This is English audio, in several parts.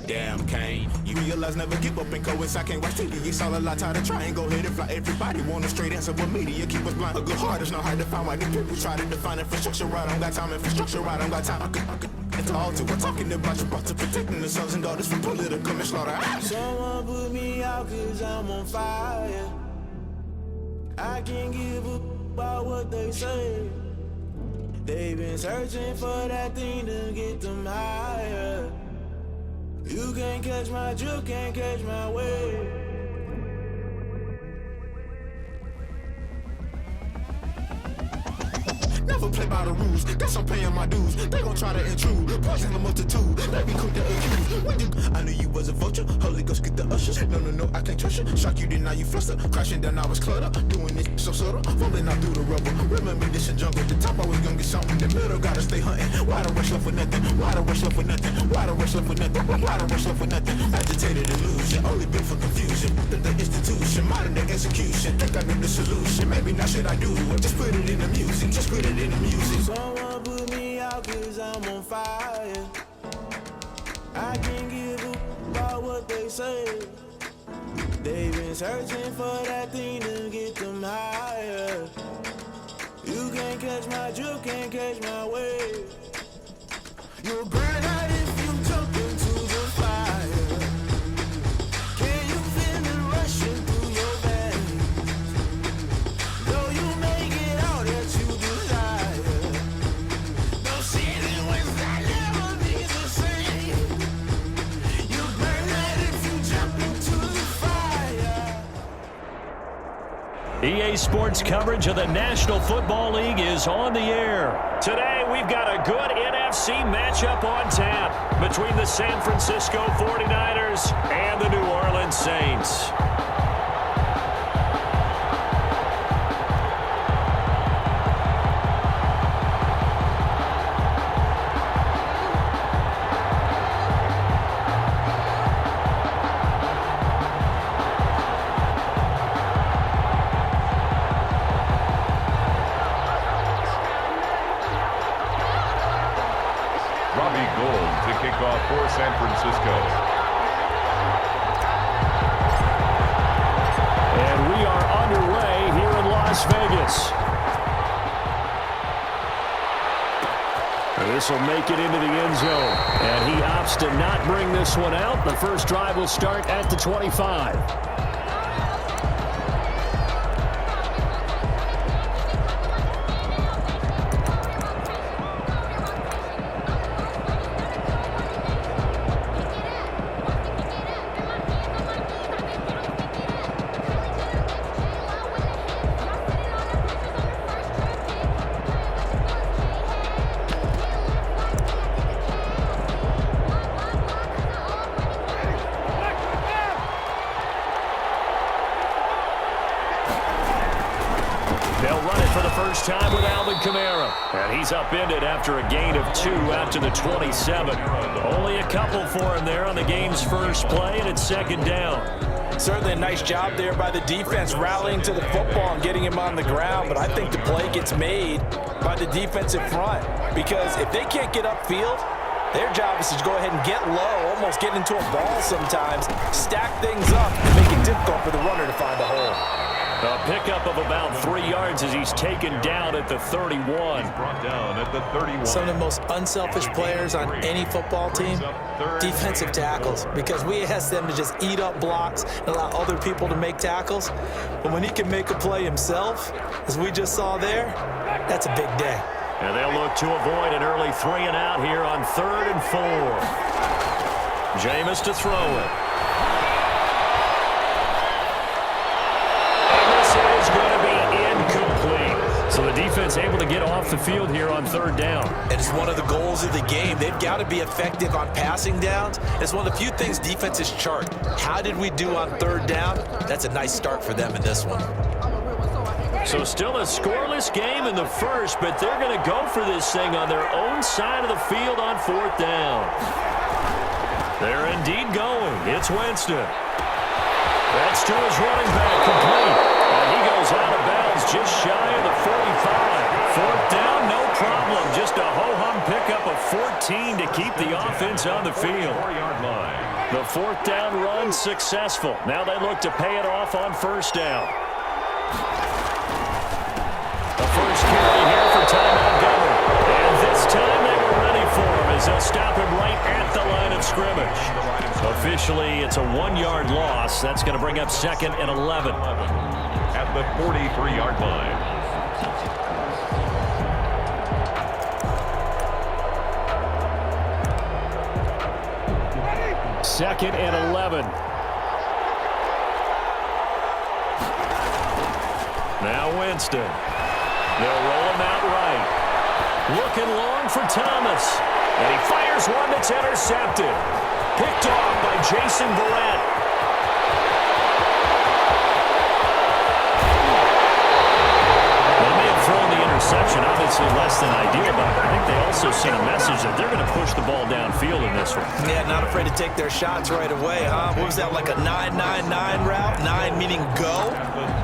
Damn, Kane. You realize never give up and coincide. Can't watch TV. It's all a lot. Tired of trying. Go ahead and fly. Everybody want a straight answer. But media keep us blind. A good heart is not hard to find. Why these people try to define infrastructure right? I don't got time. Infrastructure right? I don't got time. It's all to. We're talking about you brought to protecting the sons and daughters from political manslaughter. Someone put me out 'cause I'm on fire. I can't give a about what they say. They've been searching for that thing to get them higher. You can't catch my drift, can't catch my wave. Never play by the rules, guess I'm paying my dues. They gon' try to intrude, poison the multitude. Let me cook the accused. I knew you was a vulture, Holy Ghost get the ushers. No, I can't trust you. Shock you, then now you fluster. Crashing down, I was cluttered. Doing this so subtle, falling out through the rubble. Remember this and jump at the top, I was gonna get something. The middle, gotta stay hunting. Why the rush left for nothing? Why the rush left for nothing? Why the rush left for nothing? Why the rush left for nothing? Agitated illusion, only built for confusion. The institution, modern day execution. Think I know the solution, maybe now should I do it? Just put it in the music, just put it in the music. Someone put me out 'cause I'm on fire. I can't give a about what they say. They've been searching for that thing to get them higher. You can't catch my drift, can't catch my wave. You'll burn out if you jump into the fire. Can you feel it rushing through your veins? Though you may get all that you desire, no season was that never be the same. You burn out if you jump into the fire. EA Sports coverage of the National Football League is on the air. Today, we've got a good NFC matchup on tap between the San Francisco 49ers and the New Orleans Saints. For San Francisco. And we are underway here in Las Vegas. This will make it into the end zone. And he opts to not bring this one out. The first drive will start at the 25. Time with Alvin Kamara. And he's upended after a gain of 2 out to the 27. Only a couple for him there on the game's first play, and it's second down. Certainly a nice job there by the defense rallying to the football and getting him on the ground, but I think the play gets made by the defensive front because if they can't get upfield, their job is to go ahead and get low, almost get into a ball sometimes, stack things up, and make it difficult for the runner to find a hole. A pickup of about 3 yards as he's taken down at the 31. He's brought down at the 31. Some of the most unselfish players on any football team, defensive tackles, because we ask them to just eat up blocks and allow other people to make tackles. But when he can make a play himself, as we just saw there, that's a big day. And they'll look to avoid an early 3 and out here on 3rd and 4. Jameis to throw it. So the defense able to get off the field here on 3rd down. And it's one of the goals of the game. They've got to be effective on passing downs. It's one of the few things defenses chart. How did we do on 3rd down? That's a nice start for them in this one. So still a scoreless game in the first, but they're going to go for this thing on their own side of the field on 4th down. They're indeed going. It's Winston. That's to his running back, complete. And he goes out of bounds just shy of the 45. 4th down, no problem. Just a ho-hum pickup of 14 to keep the offense on the field. 4-yard line. The fourth down run successful. Now they look to pay it off on first down. The first carry here for Ty Montgomery. And this time they were ready for him as they'll stop him right at the line of scrimmage. Officially, it's a 1-yard loss. That's going to bring up 2nd and 11. At the 43-yard line. 2nd and 11. Now Winston. They'll roll him out right. Looking long for Thomas. And he fires one that's intercepted. Picked off by Jason Verrett. They may have thrown the interception, obviously less than ideal, but I think they also sent a message that they're going to push the ball downfield in this one. Yeah, not afraid to take their shots right away, huh? What was that, like a 9-9-9 route? 9 meaning go?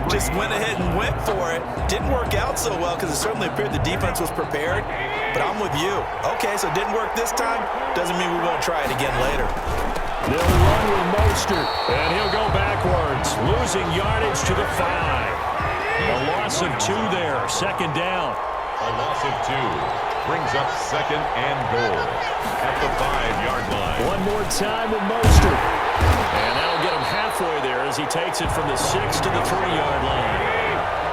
Just went ahead and went for it. Didn't work out so well because it certainly appeared the defense was prepared. But I'm with you. Okay, so it didn't work this time. Doesn't mean we won't try it again later. They'll run with Mostert, and he'll go backwards, losing yardage to the 5. A loss of 2 there, 2nd down. A loss of 2 brings up 2nd and goal at the 5-yard line. One more time with Mostert. And that'll get him halfway there as he takes it from the 6 to the 3-yard line.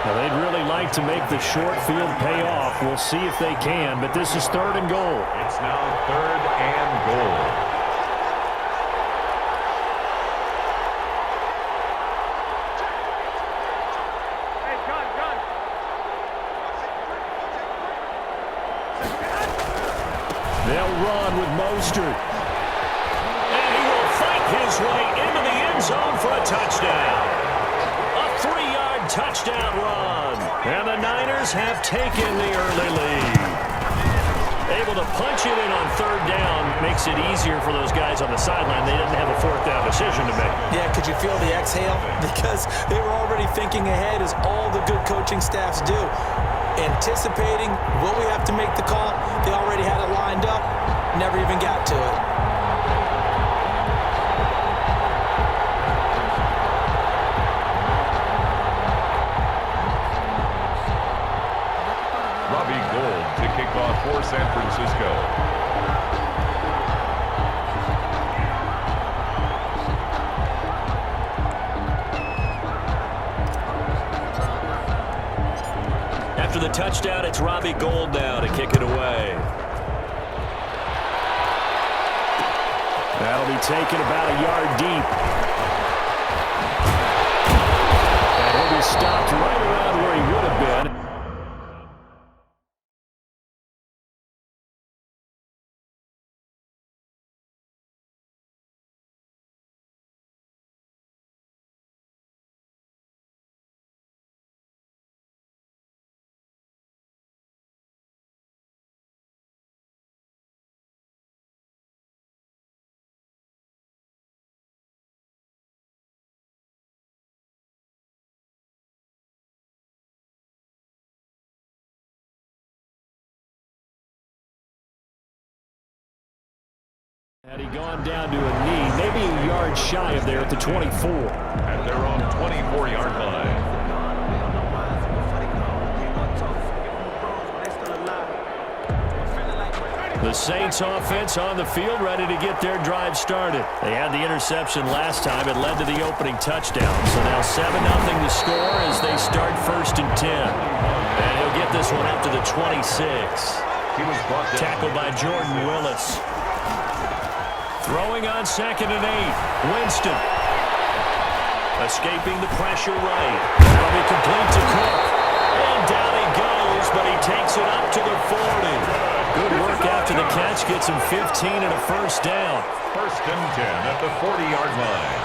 Now, they'd really like to make the short field pay off. We'll see if they can, but this is 3rd and goal. It's now 3rd and goal. They'll run with Mostert. And he will fight his way into the end zone for a touchdown. A 3-yard touchdown run. And the Niners have taken the early lead. Able to punch it in on 3rd down makes it easier for those guys on the sideline. They didn't have a 4th down decision to make. Yeah, could you feel the exhale? Because they were already thinking ahead, as all the good coaching staffs do. Anticipating, will we have to make the call? They already had it lined up, never even got to it. Robbie Gould to kick off for San Francisco. After the touchdown, it's Robbie Gould now to kick it away. That'll be taken about a yard deep. And he'll be stopped right around where he would have been. Had he gone down to a knee, maybe a yard shy of there at the 24. At their own 24-yard line. The Saints offense on the field, ready to get their drive started. They had the interception last time. It led to the opening touchdown. So now 7-0 to score as they start 1st and 10. And he'll get this one up to the 26. He was brought down. Tackled by Jordan Willis. Throwing on 2nd and 8. Winston. Escaping the pressure right. That'll be complete to Cook. And down he goes, but he takes it up to the 40. Good work after the catch. Gets him 15 and a 1st down. 1st and 10 at the 40-yard line.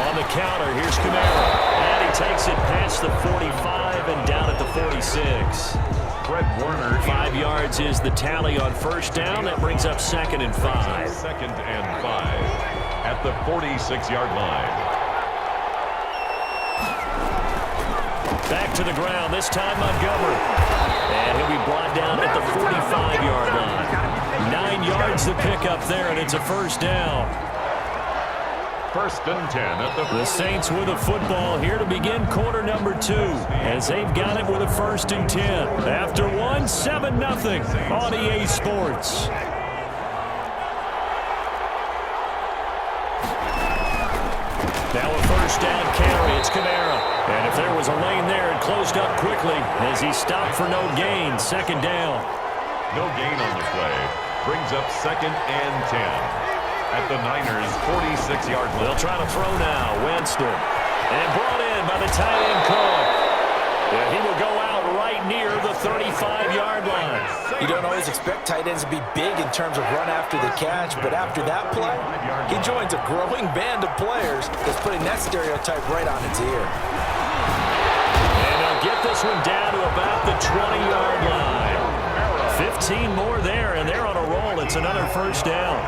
On the counter, here's Kamara. And he takes it past the 45 and down at the 46. Fred Warner. 5 yards is the tally on 1st down. That brings up 2nd and 5. 2nd and 5 at the 46-yard line. Back to the ground, this time Montgomery. And he'll be brought down at the 45-yard line. 9 9 yards to pick up there, and it's a first down. 1st and 10 at The Saints with a football here to begin quarter number 2, as they've got it with a 1st and 10. After one, 7-0 on EA Sports. Now a first down carry. It's Kamara. And if there was a lane there, it closed up quickly as he stopped for no gain. 2nd down. No gain on the play. Brings up 2nd and 10 at the Niners' 46-yard line. They'll try to throw now. Winston. And brought in by the tight end Cook. And he will go out right near the 35-yard line. You don't always expect tight ends to be big in terms of run after the catch, but after that play, he joins a growing band of players that's putting that stereotype right on its ear. And they'll get this one down to about the 20-yard line. 15 more there, and they're on a roll. It's another first down.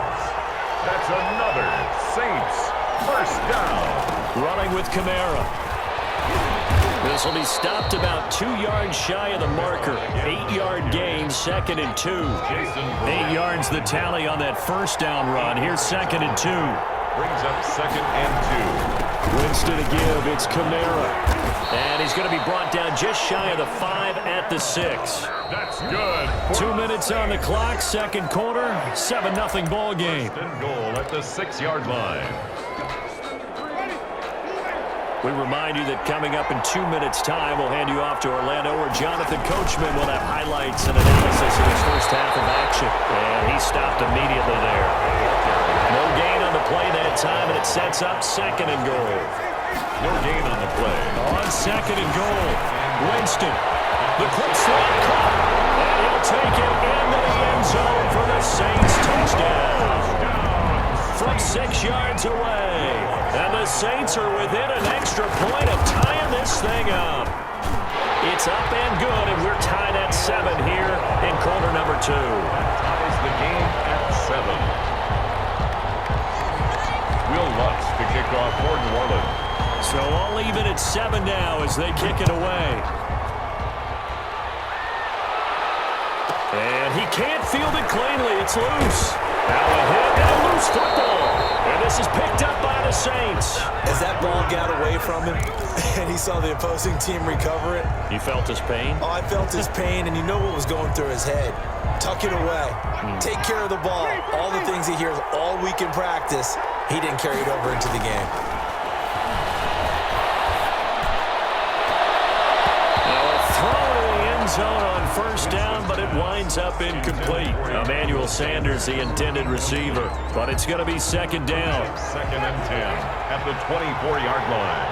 That's another Saints first down. Running with Kamara. This will be stopped about 2 yards shy of the marker. 8-yard gain, 2nd and 2. 8 yards the tally on that first down run. Here's 2nd and 2. Brings up 2nd and 2. Winston to give. It's Kamara. And he's going to be brought down just shy of the 5 at the 6. That's good. 2 minutes on the clock, 2nd quarter, 7-0 ball game. First and goal at the 6-yard line. We remind you that coming up in 2 minutes' time, we'll hand you off to Orlando, where Jonathan Coachman will have highlights and analysis of his first half of action. And he stopped immediately there. No gain on the play that time, and it sets up 2nd and goal. No gain on the play. On 2nd and goal, Winston. The quick slot caught, and he'll take it into the end zone for the Saints touchdown. From 6 yards away. And the Saints are within an extra point of tying this thing up. It's up and good, and we're tied at 7 here in quarter number 2. Ties the game at 7. Will Lutz to kick off for New Orleans. So all even at 7 now as they kick it away. And he can't field it cleanly. It's loose. Now a hit and a loose football. And this is picked up by the Saints. As that ball got away from him and he saw the opposing team recover it. You felt his pain? Oh, I felt his pain, and you know what was going through his head. Tuck it away. Take care of the ball. All the things he hears all week in practice, he didn't carry it over into the game. Zone on first down, but it winds up incomplete. Emmanuel Sanders, the intended receiver, but it's going to be 2nd down. 2nd and 10 at the 24-yard line.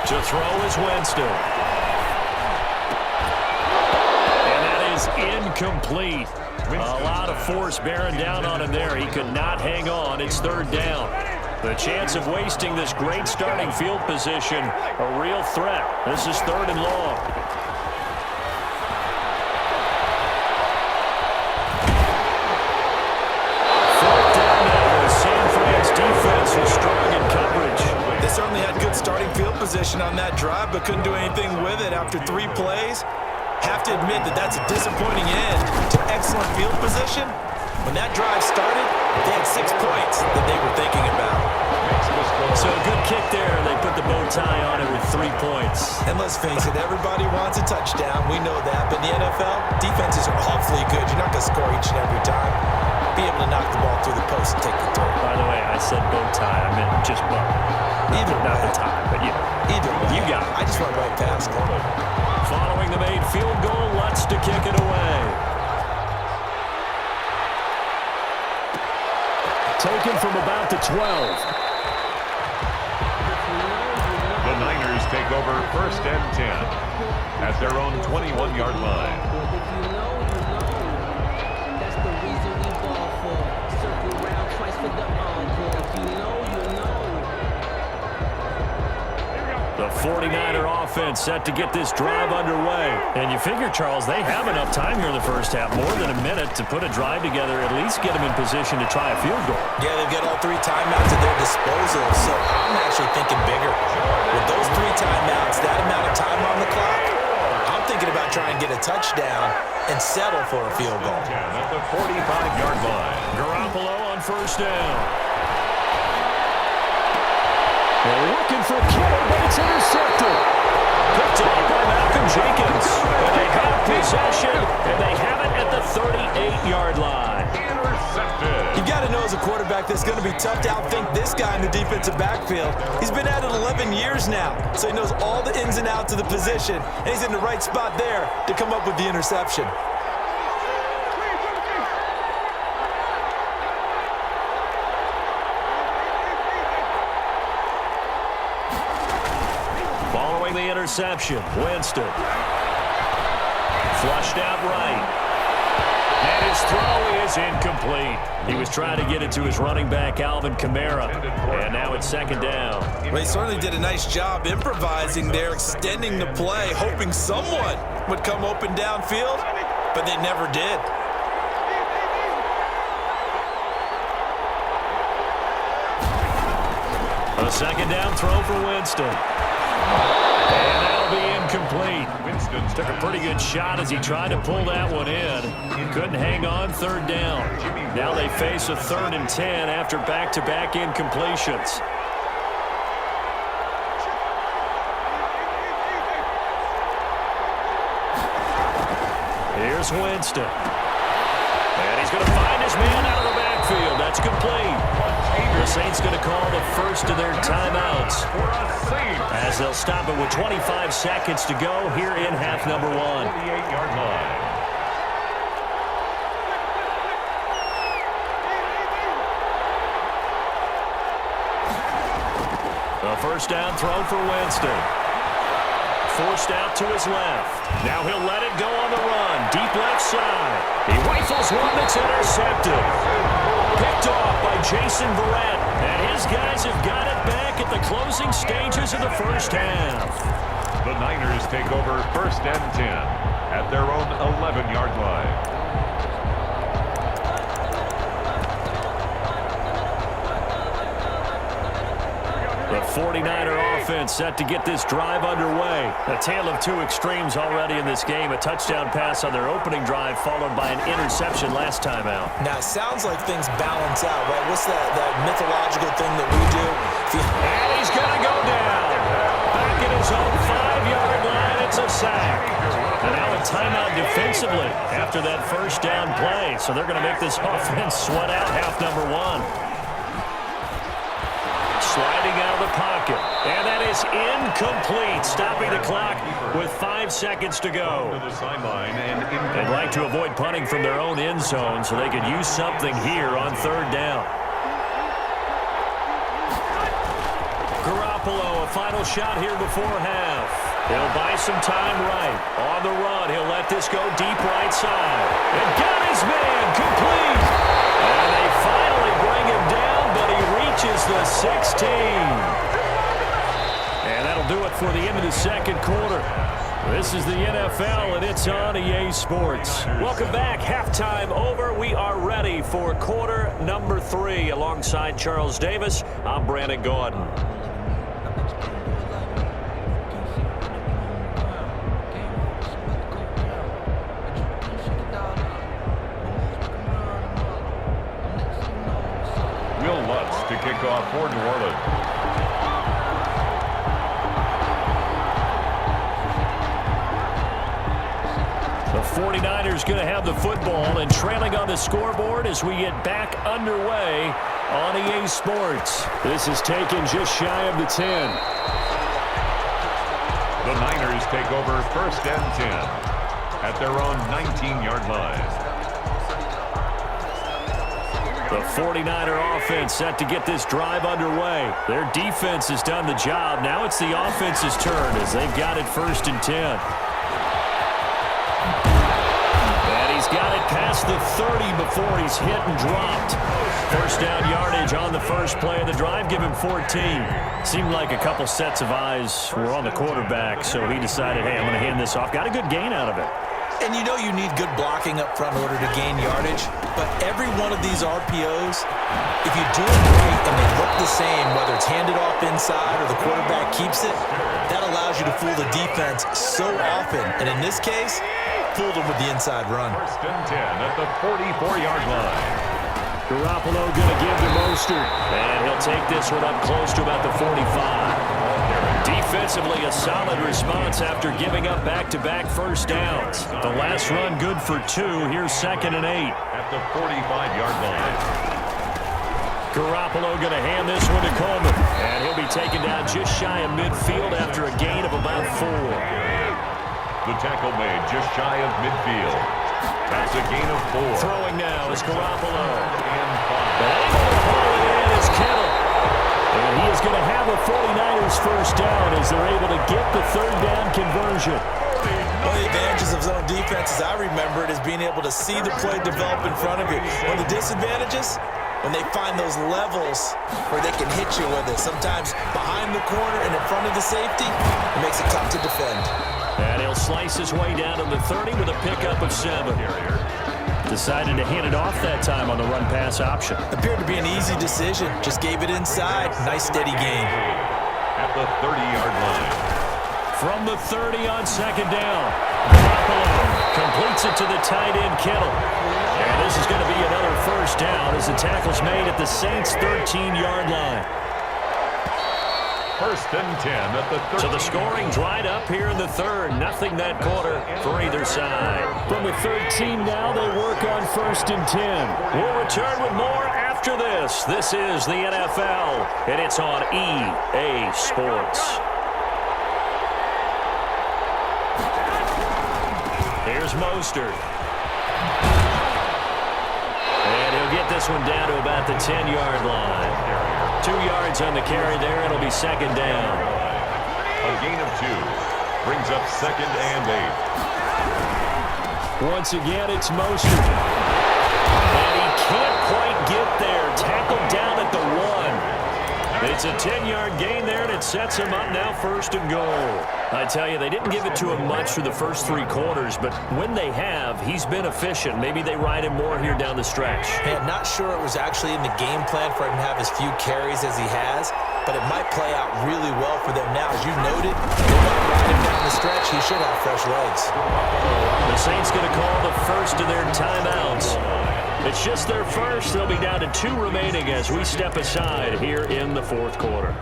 To throw is Winston. And that is incomplete. A lot of force bearing down on him there. He could not hang on. It's 3rd down. The chance of wasting this great starting field position, a real threat. This is 3rd and long. 4th down now. The San Fran's defense is strong in coverage. They certainly had good starting field position on that drive, but couldn't do anything with it after 3 plays. Have to admit that that's a disappointing end to excellent field position. When that drive started, they had 6 points that they were thinking about. So a good kick there. They put the bow tie on it with 3 points. And let's face it, everybody wants a touchdown. We know that. But in the NFL, defenses are awfully good. You're not going to score each and every time. Be able to knock the ball through the post and take the throw. By the way, I said bow tie. I meant just bow. Either Not way. the tie, but you know. Either way. You got it. I just went right past it. Following the made field goal, Lutz to kick it away. Taken from about the 12. The Niners take over 1st and 10 at their own 21-yard line. The The 49er offense set to get this drive underway. And you figure, Charles, they have enough time here in the first half, more than a minute, to put a drive together, at least get them in position to try a field goal. Yeah, they've got all 3 timeouts at their disposal, so I'm actually thinking bigger. With those 3 timeouts, that amount of time on the clock, I'm thinking about trying to get a touchdown and settle for a field goal. At the 45-yard line. Garoppolo on first down. They're looking for Kittle, but it's intercepted. Picked up by Malcolm Jenkins. And they have possession, and they have it at the 38-yard line. Intercepted. You got to know as a quarterback that's going to be tough to outthink this guy in the defensive backfield. He's been at it 11 years now, so he knows all the ins and outs of the position, and he's in the right spot there to come up with the interception. Following the interception, Winston. Flushed out right. And his throw is incomplete. He was trying to get it to his running back, Alvin Kamara. And now it's second down. Well, he certainly did a nice job improvising there, extending the play, hoping someone would come open downfield, but they never did. A second down throw for Winston. And that'll be incomplete. Winston Took a pretty good shot as he tried to pull that one in. Couldn't hang on, third down. Now they face a 3rd and 10 after back-to-back incompletions. Here's Winston. And he's going to find his man out of the backfield. That's complete. The Saints going to call the first of their timeouts, as they'll stop it with 25 seconds to go here in half number 1. 48-yard line. A first down throw for Winston. Forced out to his left. Now he'll let it go on the run. Deep left side. He rifles one that's intercepted. Picked off by Jason Verrett. And his guys have got it back at the closing stages of the first half. The Niners take over 1st and 10 at their own 11-yard line. The 49er offense set to get this drive underway. A tale of 2 extremes already in this game. A touchdown pass on their opening drive, followed by an interception last time out. Now, it sounds like things balance out, right? What's that mythological thing that we do? And he's going to go down. Back at his own 5-yard line, it's a sack. And now a timeout defensively after that first down play. So they're going to make this offense sweat out half number 1. Sliding out of the pocket. And that is incomplete. Stopping the clock with 5 seconds to go. To the sideline and They'd like to avoid punting from their own end zone so they could use something here on 3rd down. Garoppolo, a final shot here before half. He'll buy some time right. On the run, he'll let this go deep right side. And got his man complete. And they finally bring him down, but he reaches the 16. And that'll do it for the end of the second quarter. This is the NFL, and it's on EA Sports. Welcome back. Halftime over. We are ready for quarter number 3. Alongside Charles Davis, I'm Brandon Gordon. to kick off for New Orleans. The 49ers going to have the football and trailing on the scoreboard as we get back underway on EA Sports. This is taken just shy of the 10. The Niners take over first and 10 at their own 19-yard line. The 49er offense set to get this drive underway. Their defense has done the job. Now it's the offense's turn as they've got it first and 10. And he's He's got it past the 30 before he's hit and dropped. First down yardage on the first play of the drive. Give him 14. Seemed like a couple sets of eyes were on the quarterback, so he decided, hey, I'm going to hand this off. Got a good gain out of it. And you know you need good blocking up front in order to gain yardage, but every one of these RPOs, if you do it right and they look the same, whether it's handed off inside or the quarterback keeps it, that allows you to fool the defense so often. And in this case, fooled them with the inside run. First and 10 at the 44-yard line. Garoppolo going to give to Mostert, and he'll take this one up close to about the 45. Defensively, a solid response after giving up back-to-back first downs. The last run good for 2. Here's 2nd and 8. At the 45-yard line. Garoppolo going to hand this one to Coleman, and he'll be taken down just shy of midfield after a gain of about 4. The tackle made just shy of midfield. That's a gain of 4. Throwing now is Garoppolo. And 5. Is Kittle. And he is going to have a 49ers first down as they're able to get the third down conversion. One of the advantages of zone defense, as I remember it, is being able to see the play develop in front of you. One of the disadvantages, when they find those levels where they can hit you with it, sometimes behind the corner and in front of the safety, it makes it tough to defend. And he'll slice his way down to the 30 with a pickup of 7. Decided to hand it off that time on the run-pass option. Appeared to be an easy decision. Just gave it inside. Nice, steady gain. at the 30-yard line. From the 30 on 2nd down, Garoppolo completes it to the tight end, Kittle. And this is going to be another first down as the tackle's made at the Saints' 13-yard line. First and 10 at the 13. So the scoring dried up here in the third. Nothing that quarter for either side. From the 13 now, they work on 1st and 10. We'll return with more after this. This is the NFL, and it's on EA Sports. Here's Mostert. And he'll get this one down to about the 10-yard line. 2 yards on the carry there. It'll be 2nd down. A gain of 2 brings up 2nd and 8. Once again, it's Mostert. And he can't quite get there. Tackled down at the 1. It's a 10-yard gain there, and it sets him up now 1st and goal. I tell you, they didn't give it to him much for the first 3 quarters, but when they have, he's been efficient. Maybe they ride him more here down the stretch. Hey, I'm not sure it was actually in the game plan for him to have as few carries as he has, but it might play out really well for them now. As you noted, they want to ride him down the stretch. He should have fresh legs. The Saints going to call the first of their timeouts. It's just their first. They'll be down to 2 remaining as we step aside here in the 4th quarter.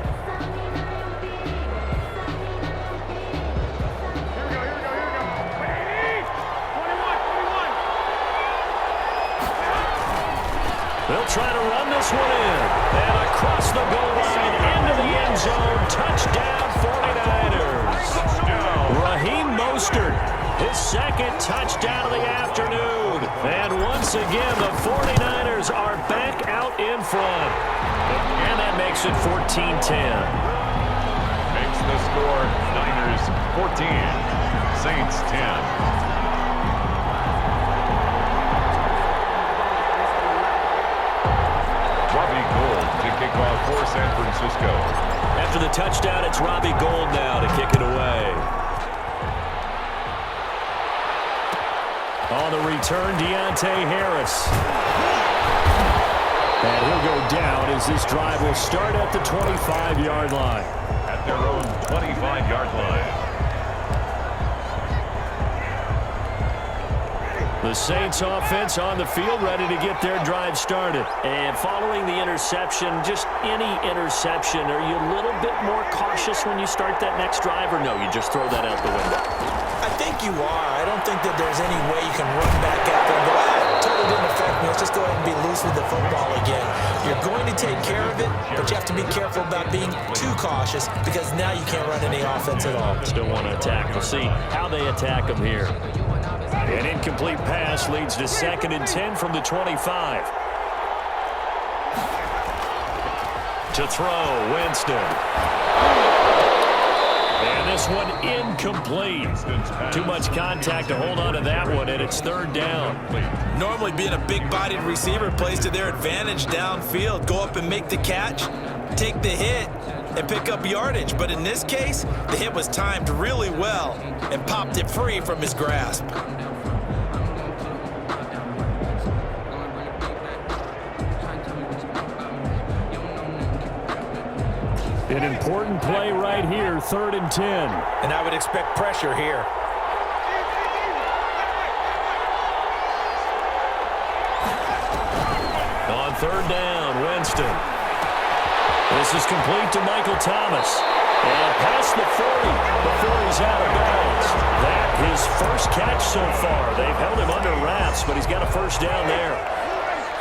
They'll try to run this one in. And across the goal line into the end zone. Touchdown 49ers. Raheem Mostert, his 2nd touchdown of the afternoon. And once again, the 49ers are back out in front. And that makes it 14-10. Makes the score Niners 14, Saints 10. Kick off for San Francisco. After the touchdown, it's Robbie Gould now to kick it away. On the return, Deontay Harris. And he'll go down as this drive will start at the 25-yard line. At their own 25-yard line. The Saints offense on the field, ready to get their drive started. And following the interception, just any interception, are you a little bit more cautious when you start that next drive, or no, you just throw that out the window? I think you are. I don't think that there's any way you can run back out there and go, totally didn't affect me. Let's just go ahead and be loose with the football again. You're going to take care of it, but you have to be careful about being too cautious because now you can't run any offense at all. Still want to attack. We'll see how they attack them here. An incomplete pass leads to 2nd and 10 from the 25. To throw, Winston. And this one incomplete. Too much contact to hold on to that one, and it's third down. Normally being a big-bodied receiver plays to their advantage downfield. Go up and make the catch, take the hit, and pick up yardage. But in this case, the hit was timed really well and popped it free from his grasp. An important play right here, 3rd and 10. And I would expect pressure here. On 3rd down, Winston. This is complete to Michael Thomas. And past the 40 before he's out of bounds. That his first catch so far. They've held him under wraps, but he's got a first down there.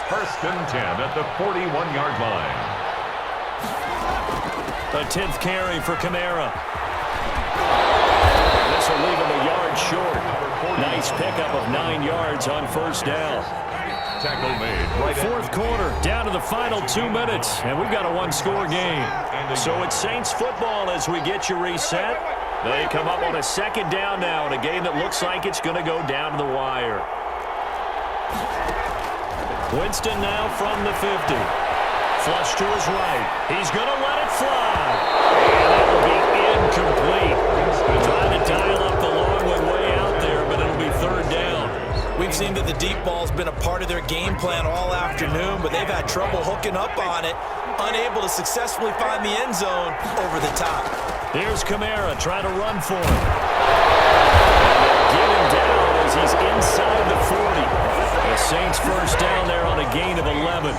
1st and 10 at the 41-yard line. A 10th carry for Kamara. This will leave him a yard short. Nice pickup of 9 yards on 1st down. Tackle made. Right 4th quarter, down to the final 2 minutes, and we've got a one-score game. So it's Saints football as we get you reset. They come up on a 2nd down now in a game that looks like it's going to go down to the wire. Winston now from the 50. Flush to his right. He's going to let it fly. And that will be incomplete. Trying to dial up the long one way out there, but it'll be 3rd down. We've seen that the deep ball's been a part of their game plan all afternoon, but they've had trouble hooking up on it, unable to successfully find the end zone over the top. Here's Kamara trying to run for him. Get him down as he's inside the 40. The Saints first down there on a gain of 11.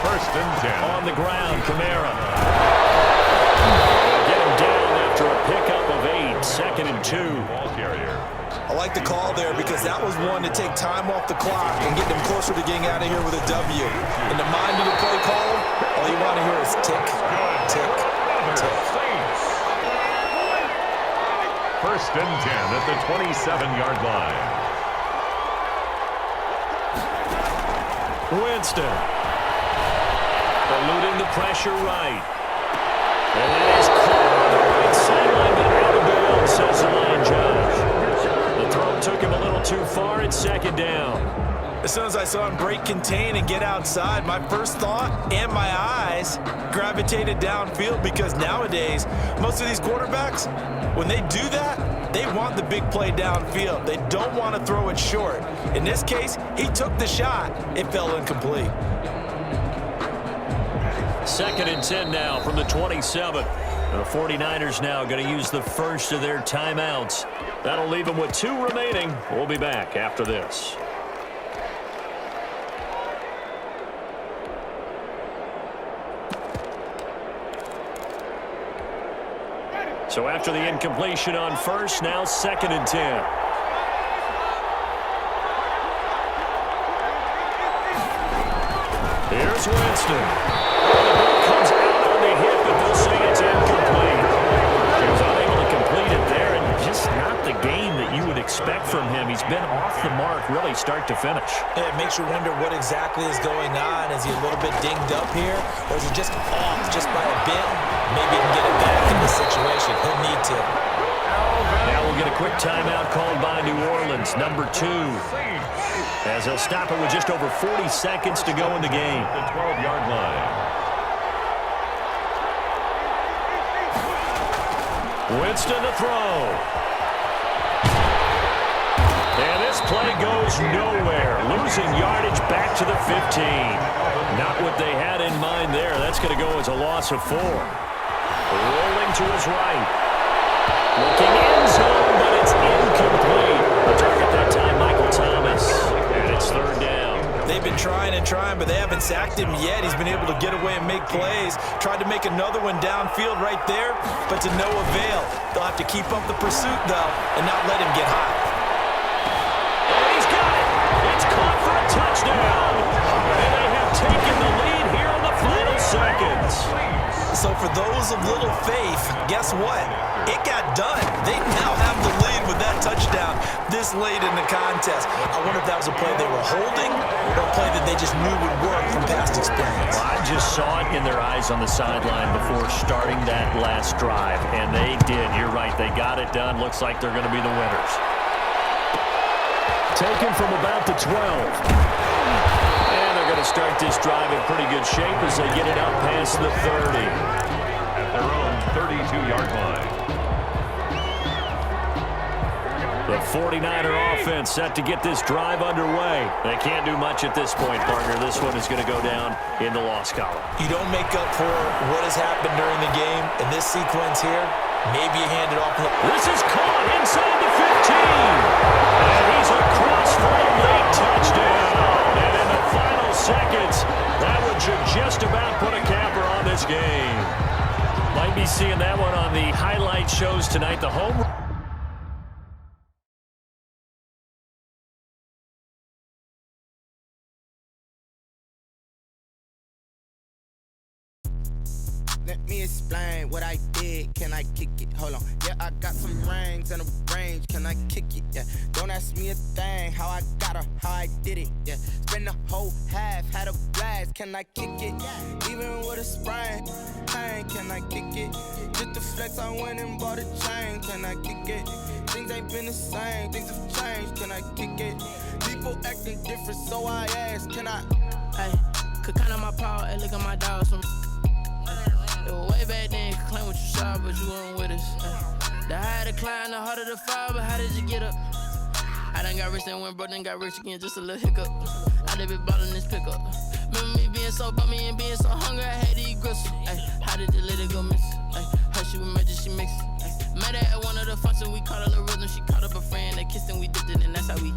1st and 10. On the ground, Kamara. Get him down after a pickup of 8. 2nd and 2. Ball carrier. I like the call there because that was one to take time off the clock and get them closer to getting out of here with a W. In the mind of the play caller, all you want to hear is tick, tick, tick. 1st and 10 at the 27-yard line. Winston. Eluding the pressure right. And it is caught on the right sideline, but out of bounds, says the line judge. The throw took him a little too far. It's 2nd down. As soon as I saw him break contain and get outside, my first thought and my eyes gravitated downfield because nowadays, most of these quarterbacks, when they do that, they want the big play downfield. They don't want to throw it short. In this case, he took the shot. It fell incomplete. 2nd and 10 now from the 27. The 49ers now going to use the first of their timeouts. That'll leave them with 2 remaining. We'll be back after this. So after the incompletion on first, now 2nd and 10. Here's Winston. The ball comes out on the hit, but they'll say it's incomplete. He was unable to complete it there, and just not the game that you would expect from him. He's been off the mark, really, start to finish. It makes you wonder what exactly is going on. Is he a little bit dinged up here, or is he just off just by a bit? Maybe he can get it back in this situation. He'll need to. Now we'll get a quick timeout called by New Orleans, number 2. As they'll stop it with just over 40 seconds to go in the game. The 12-yard line. Winston to throw. And this play goes nowhere. Losing yardage back to the 15. Not what they had in mind there. That's going to go as a loss of 4. Rolling to his right. Looking in zone, but it's incomplete. The target that time, Michael Thomas. And it's 3rd down. They've been trying and trying, but they haven't sacked him yet. He's been able to get away and make plays. Tried to make another one downfield right there, but to no avail. They'll have to keep up the pursuit, though, and not let him get hot. And he's got it. It's caught for a touchdown. And they have taken the lead here in the final seconds. So for those of little faith, guess what? It got done. They now have the lead with that touchdown. This this late in the contest. I wonder if that was a play they were holding or a play that they just knew would work from past experience. Well, I just saw it in their eyes on the sideline before starting that last drive, and they did. You're right. They got it done. Looks like they're going to be the winners. Taken from about the 12. And they're going to start this drive in pretty good shape as they get it up past the 30. At their own 32-yard line. The 49er offense set to get this drive underway. They can't do much at this point, partner. This one is going to go down in the loss column. You don't make up for what has happened during the game. In this sequence here, maybe you hand it off. This is caught inside the 15. And he's across for a late touchdown. And in the final seconds, that one should just about put a capper on this game. Might be seeing that one on the highlight shows tonight. The home Let me explain what I did. Can I kick it? Hold on. Yeah, I got some rings and a range. Can I kick it? Yeah. Don't ask me a thing. How I got her, how I did it. Yeah. Spend the whole half, had a blast. Can I kick it? Even with a sprain, pain. Can I kick it? Just to flex, I went and bought a chain. Can I kick it? Things ain't been the same. Things have changed. Can I kick it? People acting different, so I asked. Can I? Hey, could count on my power. Hey, look at my dogs from. It was way back then, could claim what you saw, but you weren't with us. The higher the climb, the harder the fall, but how did you get up? I done got rich and went broke, then got rich again, just a little hiccup. I done been ballin' this pickup. Remember me being so bummy and being so hungry, I had to eat gristle. Ay, how did the lady go miss? Ay, her she was magic, she mixed. Met her at one of the functions, we caught her little rhythm, she caught up a friend, they kissed and we dipped it, and that's how we